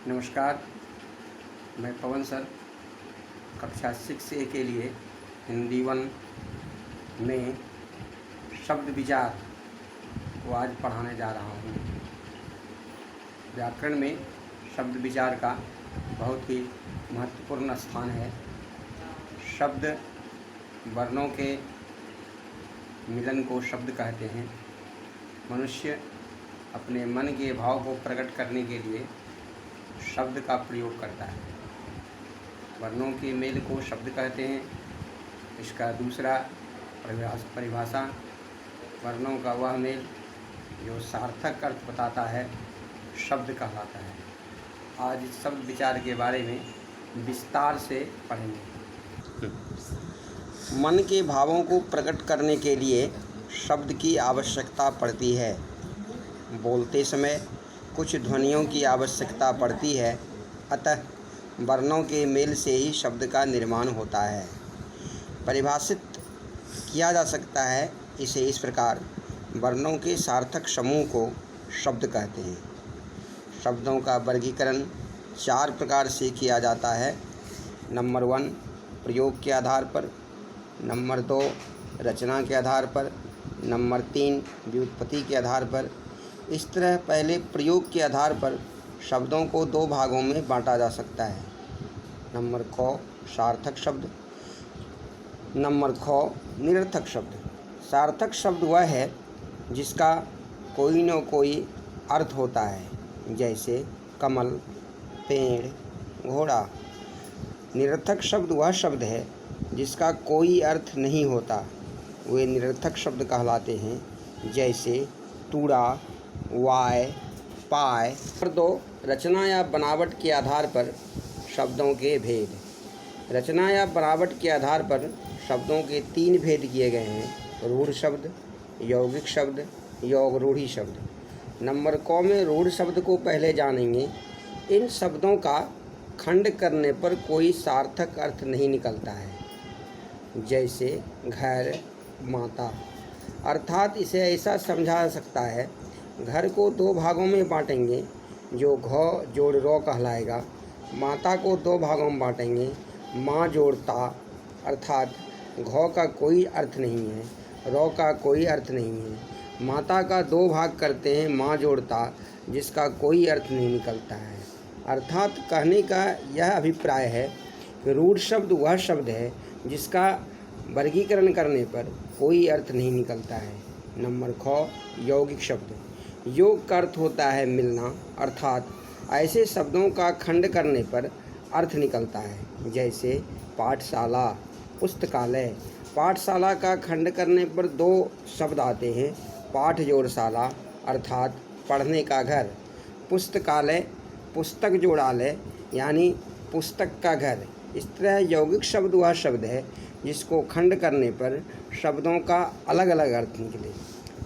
नमस्कार, मैं पवन सर कक्षा 6A के लिए हिंदी 1 में शब्द विचार को आज पढ़ाने जा रहा हूँ। व्याकरण में शब्द विचार का बहुत ही महत्वपूर्ण स्थान है। शब्द वर्णों के मिलन को शब्द कहते हैं। मनुष्य अपने मन के भाव को प्रकट करने के लिए शब्द का प्रयोग करता है। वर्णों के मेल को शब्द कहते हैं। इसका दूसरा परिभाषा वर्णों का वह मेल जो सार्थक अर्थ बताता है शब्द कहलाता है। आज इस शब्द विचार के बारे में विस्तार से पढ़ेंगे। मन के भावों को प्रकट करने के लिए शब्द की आवश्यकता पड़ती है। बोलते समय कुछ ध्वनियों की आवश्यकता पड़ती है, अतः वर्णों के मेल से ही शब्द का निर्माण होता है। परिभाषित किया जा सकता है इसे इस प्रकार: वर्णों के सार्थक समूह को शब्द कहते हैं। शब्दों का वर्गीकरण 4 प्रकार से किया जाता है। नंबर 1 प्रयोग के आधार पर, नंबर 2 रचना के आधार पर, नंबर 3 व्युत्पत्ति के आधार पर। इस तरह पहले प्रयोग के आधार पर शब्दों को 2 भागों में बांटा जा सकता है। नंबर ख सार्थक शब्द, नंबर ख निरर्थक शब्द। सार्थक शब्द वह है जिसका कोई न कोई अर्थ होता है, जैसे कमल, पेड़, घोड़ा। निरर्थक शब्द वह शब्द है जिसका कोई अर्थ नहीं होता, वे निरर्थक शब्द कहलाते हैं, जैसे तूड़ा, वाय, पाय। नंबर 2 रचना या बनावट के आधार पर शब्दों के भेद। रचना या बनावट के आधार पर शब्दों के 3 भेद किए गए हैं: रूढ़ शब्द, यौगिक शब्द, योग रूढ़ी शब्द। नंबर क में रूढ़ शब्द को पहले जानेंगे। इन शब्दों का खंड करने पर कोई सार्थक अर्थ नहीं निकलता है, जैसे घर, माता। अर्थात इसे ऐसा समझा जा सकता है: घर को 2 भागों में बांटेंगे जो घ जोड़ रौ कहलाएगा। माता को 2 भागों में बांटेंगे, माँ जोड़ ता। अर्थात घ का कोई अर्थ नहीं है, रौ का कोई अर्थ नहीं है। माता का 2 भाग करते हैं, माँ जोड़ ता, जिसका कोई अर्थ नहीं निकलता है। अर्थात कहने का यह अभिप्राय है कि रूढ़ शब्द वह शब्द है जिसका वर्गीकरण करने पर कोई अर्थ नहीं निकलता है। नंबर ख यौगिक शब्द। योग का अर्थ होता है मिलना, अर्थात ऐसे शब्दों का खंड करने पर अर्थ निकलता है, जैसे पाठशाला, पुस्तकालय। पाठशाला का खंड करने पर 2 शब्द आते हैं: पाठ जोड़ शाला, अर्थात पढ़ने का घर। पुस्तकालय, पुस्तक जोड़ालय, यानी पुस्तक का घर। इस तरह यौगिक शब्द वह शब्द है जिसको खंड करने पर शब्दों का अलग अलग अर्थ निकले।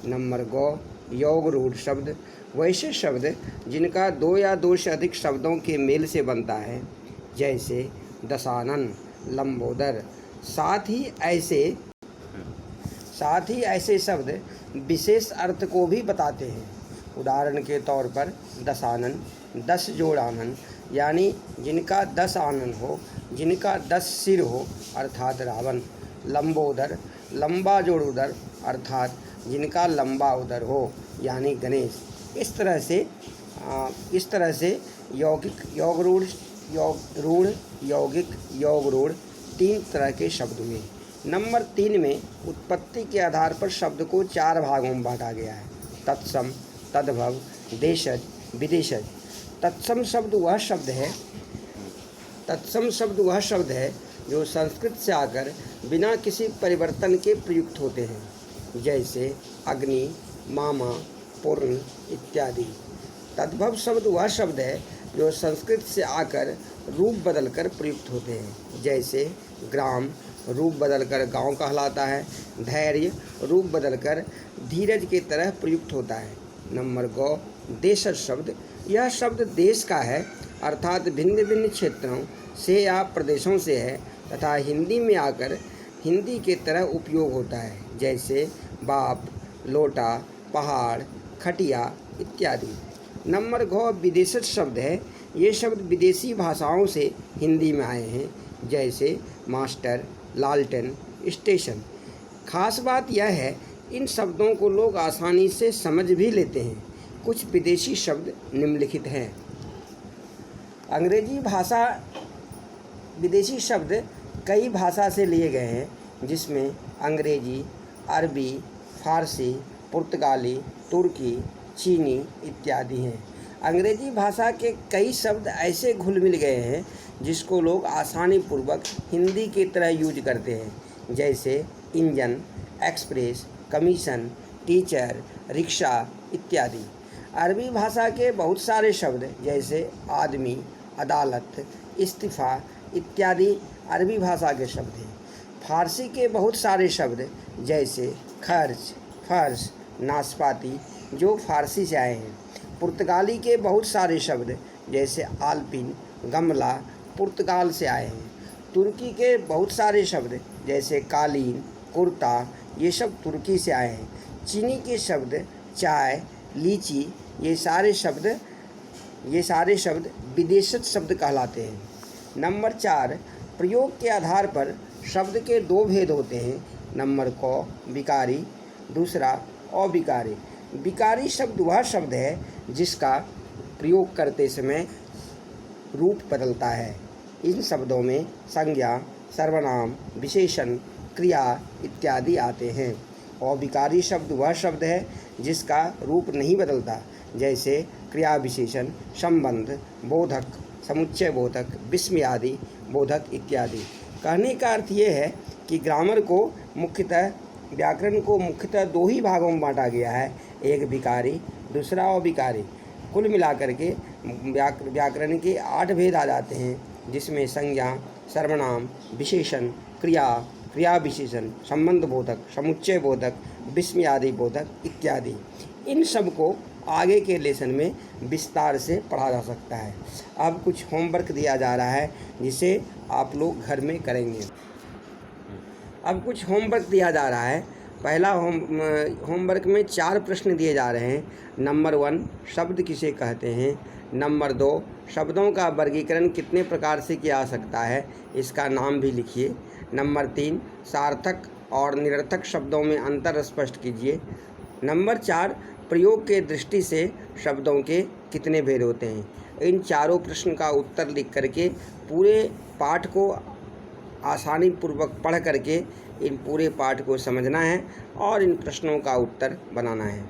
नंबर ग योग रूढ़ शब्द। वैसे शब्द जिनका 2 या 2 से अधिक शब्दों के मेल से बनता है, जैसे दशानन, लंबोदर। साथ ही ऐसे शब्द विशेष अर्थ को भी बताते हैं। उदाहरण के तौर पर दशानन 10 जोड़ आनन, यानी जिनका 10 आनन हो, जिनका 10 सिर हो, अर्थात रावण। लंबोदर लंबा जोड़ उदर, अर्थात जिनका लंबा उदर हो, यानी गणेश। इस तरह से यौगिक, योग रूढ़, यौगिक, योग रूढ़ 3 तरह के शब्द हुए। नंबर 3 में उत्पत्ति के आधार पर शब्द को 4 भागों में बांटा गया है: तत्सम, तद्भव, देशज, विदेशज। तत्सम शब्द वह शब्द है जो संस्कृत से आकर बिना किसी परिवर्तन के प्रयुक्त होते हैं, जैसे अग्नि, मामा, पूर्ण इत्यादि। तद्भव शब्द वह शब्द है जो संस्कृत से आकर रूप बदलकर प्रयुक्त होते हैं, जैसे ग्राम रूप बदलकर गांव कहलाता है, धैर्य रूप बदलकर धीरज की तरह प्रयुक्त होता है। नंबर ग देशज शब्द। यह शब्द देश का है, अर्थात भिन्न भिन्न क्षेत्रों से या प्रदेशों से है तथा हिंदी में आकर हिंदी के तरह उपयोग होता है, जैसे बाप, लोटा, पहाड़, खटिया इत्यादि। नंबर घ विदेशज शब्द है। ये शब्द विदेशी भाषाओं से हिंदी में आए हैं, जैसे मास्टर, लालटेन, स्टेशन। खास बात यह है इन शब्दों को लोग आसानी से समझ भी लेते हैं। कुछ विदेशी शब्द निम्नलिखित हैं। अंग्रेजी भाषा विदेशी शब्द कई भाषा से लिए गए हैं, जिसमें अंग्रेजी, अरबी, फारसी, पुर्तगाली, तुर्की, चीनी इत्यादि हैं। अंग्रेजी भाषा के कई शब्द ऐसे घुल मिल गए हैं जिसको लोग आसानी पूर्वक हिंदी की तरह यूज करते हैं, जैसे engine, express, commission, teacher, rickshaw इत्यादि। अरबी भाषा के बहुत सारे शब्द जैसे आदमी, अदालत, इस्तीफ़ा इत्यादि अरबी भाषा के शब्द हैं। फारसी के बहुत सारे शब्द जैसे खर्च, फर्श, नाशपाती जो फारसी से आए हैं। पुर्तगाली के बहुत सारे शब्द जैसे आल्पिन, गमला पुर्तगाल से आए हैं। तुर्की के बहुत सारे शब्द जैसे कालीन, कुर्ता ये सब तुर्की से आए हैं। चीनी के शब्द चाय, लीची ये सारे शब्द विदेशज शब्द कहलाते हैं। नंबर 4 प्रयोग के आधार पर शब्द के दो भेद होते हैं। नंबर क विकारी, दूसरा अविकारी। विकारी शब्द वह शब्द है जिसका प्रयोग करते समय रूप बदलता है। इन शब्दों में संज्ञा, सर्वनाम, विशेषण, क्रिया इत्यादि आते हैं। अविकारी शब्द वह शब्द है जिसका रूप नहीं बदलता, जैसे क्रिया विशेषण, संबंध, बोधक, समुच्चय बोधक, विस्मयादि बोधक इत्यादि। कहने का अर्थ ये है कि व्याकरण को मुख्यतः दो ही भागों में बांटा गया है, एक विकारी, दूसरा अविकारी। कुल मिलाकर के व्याकरण के 8 भेद आ जाते हैं, जिसमें संज्ञा, सर्वनाम, विशेषण, क्रिया, क्रिया विशेषण, संबंध बोधक, समुच्चय बोधक, विस्मयादि बोधक इत्यादि। इन सब को आगे के लेसन में विस्तार से पढ़ा जा सकता है। अब कुछ होमवर्क दिया जा रहा है जिसे आप लोग घर में करेंगे। पहला होमवर्क में 4 प्रश्न दिए जा रहे हैं। नंबर 1 शब्द किसे कहते हैं। नंबर 2 शब्दों का वर्गीकरण कितने प्रकार से किया जा सकता है, इसका नाम भी लिखिए। नंबर 3 सार्थक और निरर्थक शब्दों में अंतर स्पष्ट कीजिए। नंबर 4 प्रयोग के दृष्टि से शब्दों के कितने भेद होते हैं। इन चारों प्रश्न का उत्तर लिख करके पूरे पाठ को आसानी पूर्वक पढ़ करके इन पूरे पाठ को समझना है और इन प्रश्नों का उत्तर बनाना है।